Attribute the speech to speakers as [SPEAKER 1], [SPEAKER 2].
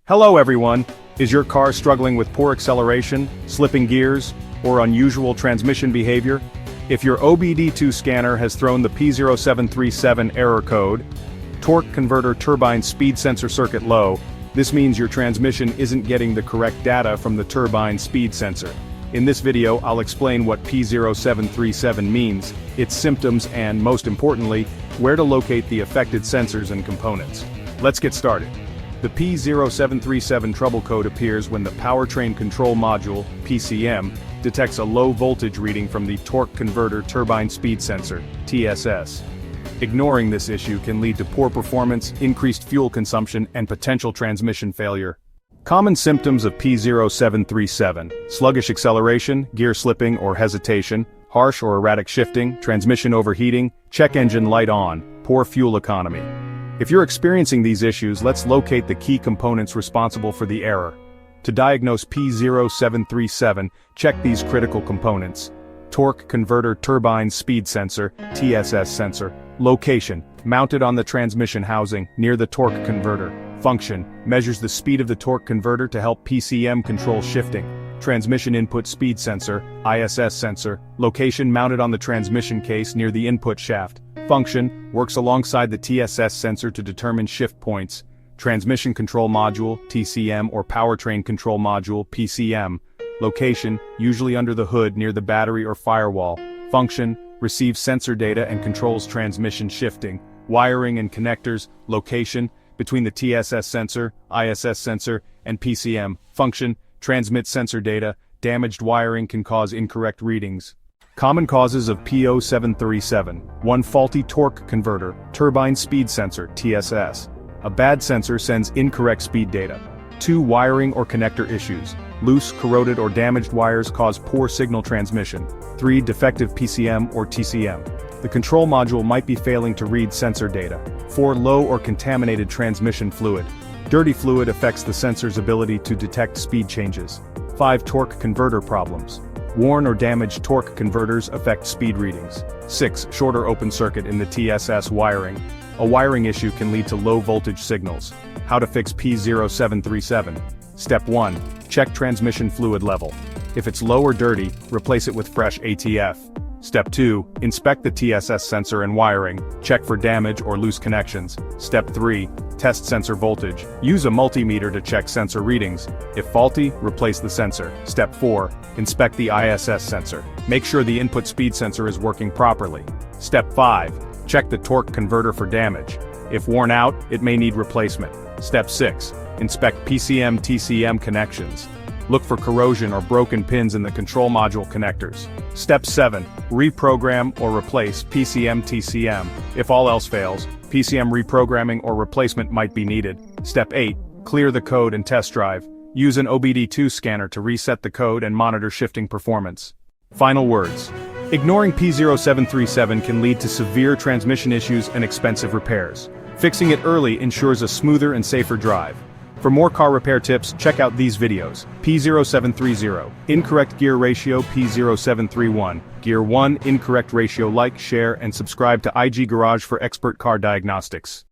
[SPEAKER 1] Hello everyone! Is your car struggling with poor acceleration, slipping gears, or unusual transmission behavior? If your OBD-II scanner has thrown the P0737 error code, torque converter turbine speed sensor circuit low, this means your transmission isn't getting the correct data from the turbine speed sensor. In this video, I'll explain what P0737 means, its symptoms and, most importantly, where to locate the affected sensors and components. Let's get started. The P0737 trouble code appears when the Powertrain Control Module, TCM, detects a low voltage reading from the torque converter turbine speed sensor, TSS. Ignoring this issue can lead to poor performance, increased fuel consumption, and potential transmission failure. Common symptoms of P0737: sluggish acceleration, gear slipping or hesitation, harsh or erratic shifting, transmission overheating, check engine light on, poor fuel economy. If you're experiencing these issues, let's locate the key components responsible for the error. To diagnose P0737, check these critical components. Torque converter turbine speed sensor, TSS sensor. Location: mounted on the transmission housing, near the torque converter. Function: measures the speed of the torque converter to help PCM control shifting. Transmission input speed sensor, ISS sensor. Location: mounted on the transmission case near the input shaft. Function: works alongside the TSS sensor to determine shift points. Transmission Control Module, TCM, or Powertrain Control Module, PCM. Location: usually under the hood near the battery or firewall. Function: receives sensor data and controls transmission shifting. Wiring and connectors. Location: between the TSS sensor, ISS sensor, and PCM. Function: transmits sensor data. Damaged wiring can cause incorrect readings. Common causes of P0737: 1. Faulty torque converter, turbine speed sensor, TSS. A bad sensor sends incorrect speed data. 2. Wiring or connector issues. Loose, corroded, or damaged wires cause poor signal transmission. 3. Defective PCM or TCM. The control module might be failing to read sensor data. 4. Low or contaminated transmission fluid. Dirty fluid affects the sensor's ability to detect speed changes. 5. Torque converter problems. Worn or damaged torque converters affect speed readings. 6. Short or open circuit in the TSS wiring. A wiring issue can lead to low voltage signals. How to fix P0737. Step 1. Check transmission fluid level. If it's low or dirty, replace it with fresh ATF. Step 2. Inspect the TSS sensor and wiring. Check for damage or loose connections. Step 3. Test sensor voltage. Use a multimeter to check sensor readings. If faulty, replace the sensor. Step 4. Inspect the ISS sensor. Make sure the input speed sensor is working properly. Step 5. Check the torque converter for damage. If worn out, it may need replacement. Step 6. Inspect PCM-TCM connections. Look for corrosion or broken pins in the control module connectors. Step 7. Reprogram or replace PCM-TCM. If all else fails, PCM reprogramming or replacement might be needed. Step 8. Clear the code and test drive. Use an OBD-II scanner to reset the code and monitor shifting performance. Final words. Ignoring P0737 can lead to severe transmission issues and expensive repairs. Fixing it early ensures a smoother and safer drive. For more car repair tips, check out these videos. P0730, incorrect gear ratio. P0731, gear 1, incorrect ratio. Like, share, and subscribe to IG Garage for expert car diagnostics.